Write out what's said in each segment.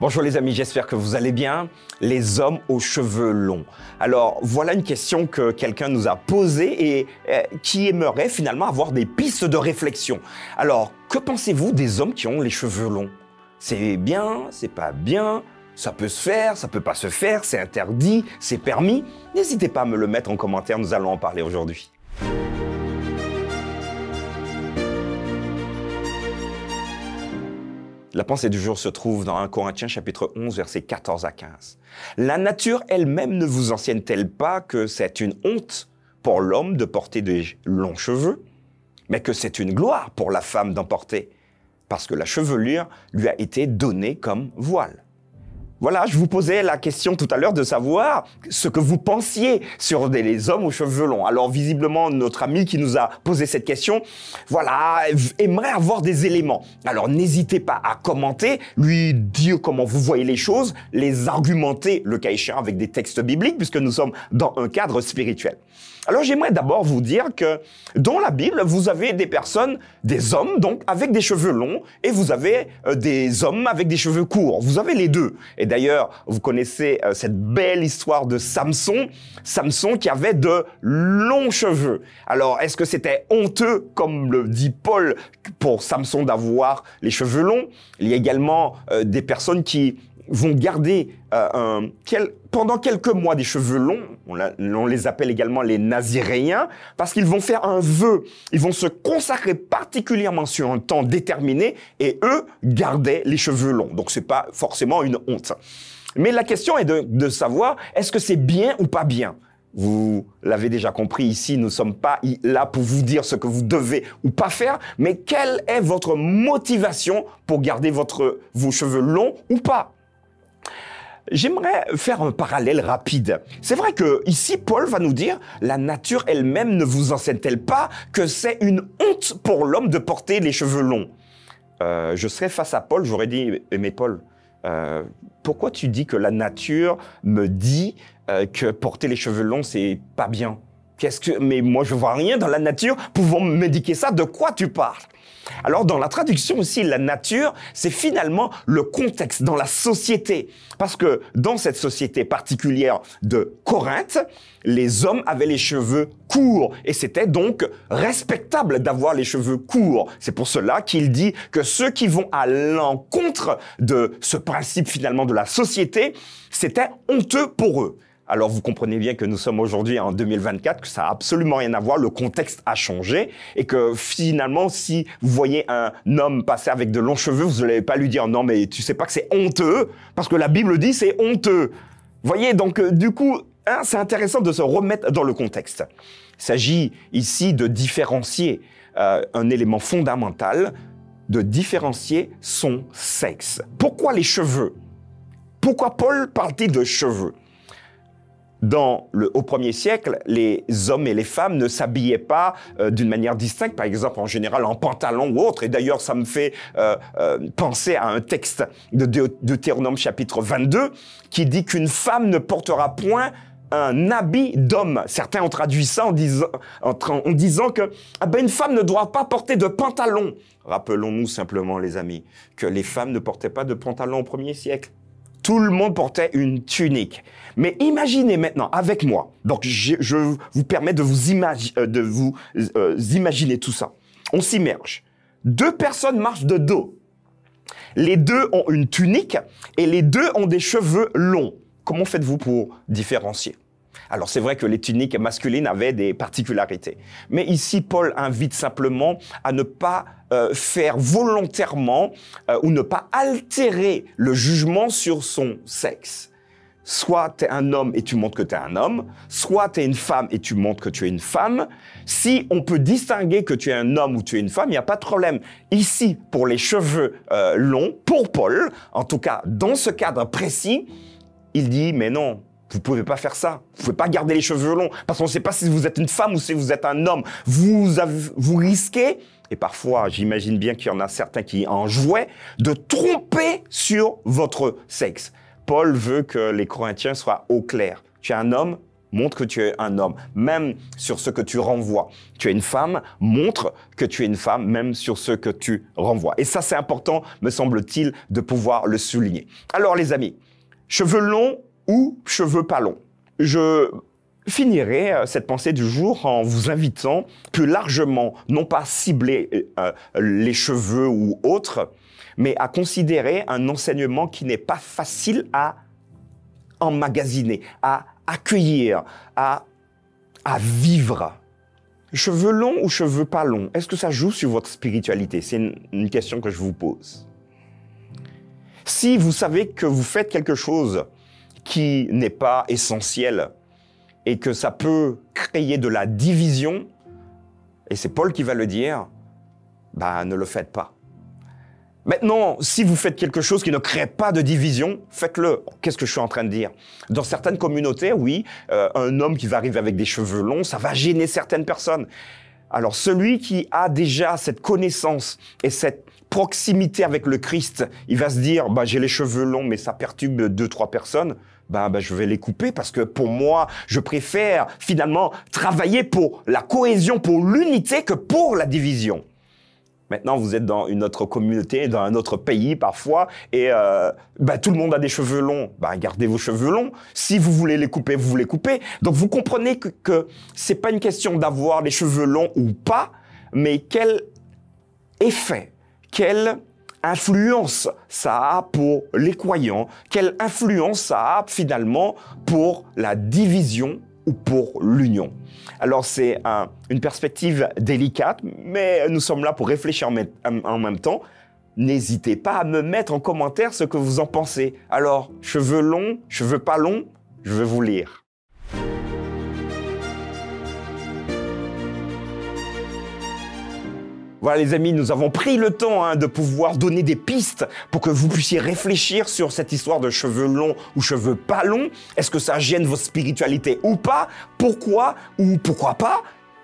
Bonjour les amis, j'espère que vous allez bien. Les hommes aux cheveux longs. Alors voilà une question que quelqu'un nous a posée et qui aimerait finalement avoir des pistes de réflexion. Alors, que pensez-vous des hommes qui ont les cheveux longs? C'est bien, c'est pas bien, ça peut se faire, ça peut pas se faire, c'est interdit, c'est permis? N'hésitez pas à me le mettre en commentaire, nous allons en parler aujourd'hui. La pensée du jour se trouve dans 1 Corinthiens chapitre 11, versets 14 à 15. La nature elle-même ne vous enseigne-t-elle pas que c'est une honte pour l'homme de porter des longs cheveux, mais que c'est une gloire pour la femme d'en porter, parce que la chevelure lui a été donnée comme voile. Voilà, je vous posais la question tout à l'heure de savoir ce que vous pensiez sur les hommes aux cheveux longs. Alors visiblement, notre ami qui nous a posé cette question, voilà, aimerait avoir des éléments. Alors n'hésitez pas à commenter, lui dire comment vous voyez les choses, les argumenter, le cas échéant, avec des textes bibliques, puisque nous sommes dans un cadre spirituel. Alors j'aimerais d'abord vous dire que dans la Bible, vous avez des personnes, des hommes donc avec des cheveux longs et vous avez des hommes avec des cheveux courts. Vous avez les deux. Et d'ailleurs, vous connaissez cette belle histoire de Samson. Samson qui avait de longs cheveux. Alors, est-ce que c'était honteux, comme le dit Paul, pour Samson d'avoir les cheveux longs? Il y a également des personnes qui vont garder pendant quelques mois des cheveux longs, on les appelle également les naziréens, parce qu'ils vont faire un vœu, ils vont se consacrer particulièrement sur un temps déterminé, et eux gardaient les cheveux longs. Donc c'est pas forcément une honte. Mais la question est de savoir, est-ce que c'est bien ou pas bien? Vous l'avez déjà compris ici, nous ne sommes pas là pour vous dire ce que vous devez ou pas faire, mais quelle est votre motivation pour garder vos cheveux longs ou pas? J'aimerais faire un parallèle rapide. C'est vrai que ici, Paul va nous dire, la nature elle-même ne vous enseigne-t-elle pas que c'est une honte pour l'homme de porter les cheveux longs? Je serais face à Paul, j'aurais dit, mais Paul, pourquoi tu dis que la nature me dit que porter les cheveux longs, c'est pas bien? Mais moi, je vois rien dans la nature pouvant m'indiquer ça. De quoi tu parles? Alors, dans la traduction aussi, la nature, c'est finalement le contexte dans la société. Parce que dans cette société particulière de Corinthe, les hommes avaient les cheveux courts. Et c'était donc respectable d'avoir les cheveux courts. C'est pour cela qu'il dit que ceux qui vont à l'encontre de ce principe finalement de la société, c'était honteux pour eux. Alors, vous comprenez bien que nous sommes aujourd'hui en 2024, que ça n'a absolument rien à voir, le contexte a changé et que finalement, si vous voyez un homme passer avec de longs cheveux, vous n'allez pas lui dire « Non, mais tu sais pas que c'est honteux » parce que la Bible dit c'est honteux. Vous voyez, donc du coup, c'est intéressant de se remettre dans le contexte. Il s'agit ici de différencier un élément fondamental, de différencier son sexe. Pourquoi les cheveux? Pourquoi Paul parle-t-il de cheveux? Au 1er siècle, les hommes et les femmes ne s'habillaient pas d'une manière distincte, par exemple en général en pantalon ou autre. Et d'ailleurs, ça me fait penser à un texte de Deutéronome chapitre 22 qui dit qu'une femme ne portera point un habit d'homme. Certains ont traduit ça en disant que une femme ne doit pas porter de pantalon. Rappelons-nous simplement, les amis, que les femmes ne portaient pas de pantalon au 1er siècle. Tout le monde portait une tunique. Mais imaginez maintenant avec moi, donc je vous permets de vous imaginer tout ça. On s'immerge. Deux personnes marchent de dos. Les deux ont une tunique et les deux ont des cheveux longs. Comment faites-vous pour différencier? Alors c'est vrai que les tuniques masculines avaient des particularités. Mais ici, Paul invite simplement à ne pas faire volontairement ou ne pas altérer le jugement sur son sexe. Soit tu es un homme et tu montres que tu es un homme, soit tu es une femme et tu montres que tu es une femme. Si on peut distinguer que tu es un homme ou tu es une femme, il n'y a pas de problème. Ici, pour les cheveux longs, pour Paul, en tout cas dans ce cadre précis, il dit mais non, vous ne pouvez pas faire ça. Vous ne pouvez pas garder les cheveux longs parce qu'on ne sait pas si vous êtes une femme ou si vous êtes un homme. Vous risquez, et parfois j'imagine bien qu'il y en a certains qui en jouaient, de tromper sur votre sexe. Paul veut que les Corinthiens soient au clair. Tu es un homme, montre que tu es un homme, même sur ce que tu renvoies. Tu es une femme, montre que tu es une femme, même sur ce que tu renvoies. Et ça, c'est important, me semble-t-il, de pouvoir le souligner. Alors, les amis, cheveux longs ou cheveux pas longs? Je finirai cette pensée du jour en vous invitant plus largement, non pas cibler les cheveux ou autres, mais à considérer un enseignement qui n'est pas facile à emmagasiner, à accueillir, à vivre. Cheveux longs ou cheveux pas longs, est-ce que ça joue sur votre spiritualité? C'est une question que je vous pose. Si vous savez que vous faites quelque chose qui n'est pas essentiel et que ça peut créer de la division, et c'est Paul qui va le dire, ne le faites pas. Maintenant, si vous faites quelque chose qui ne crée pas de division, faites-le. Qu'est-ce que je suis en train de dire? Dans certaines communautés, oui, un homme qui va arriver avec des cheveux longs, ça va gêner certaines personnes. Alors, celui qui a déjà cette connaissance et cette proximité avec le Christ, il va se dire, j'ai les cheveux longs, mais ça perturbe 2-3 personnes. Je vais les couper parce que pour moi, je préfère finalement travailler pour la cohésion, pour l'unité que pour la division. Maintenant, vous êtes dans une autre communauté, dans un autre pays parfois, et tout le monde a des cheveux longs. Gardez vos cheveux longs. Si vous voulez les couper, vous les coupez. Donc, vous comprenez que c'est pas une question d'avoir les cheveux longs ou pas, mais quel effet, quelle influence ça a pour les croyants, quelle influence ça a finalement pour la division ou pour l'union. Alors c'est une perspective délicate, mais nous sommes là pour réfléchir en même temps. N'hésitez pas à me mettre en commentaire ce que vous en pensez. Alors, cheveux longs, cheveux pas longs, je vais vous lire. Voilà les amis, nous avons pris le temps de pouvoir donner des pistes pour que vous puissiez réfléchir sur cette histoire de cheveux longs ou cheveux pas longs. Est-ce que ça gêne votre spiritualité ou pas? Pourquoi ou pourquoi pas?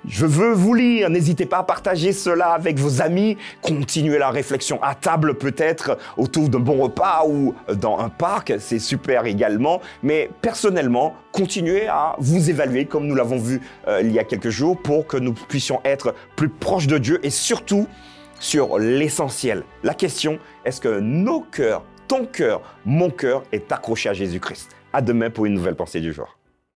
Je veux vous lire, n'hésitez pas à partager cela avec vos amis, continuez la réflexion à table peut-être autour d'un bon repas ou dans un parc, c'est super également, mais personnellement, continuez à vous évaluer comme nous l'avons vu il y a quelques jours pour que nous puissions être plus proches de Dieu et surtout sur l'essentiel. La question, est-ce que nos cœurs, ton cœur, mon cœur est accroché à Jésus-Christ? À demain pour une nouvelle pensée du jour.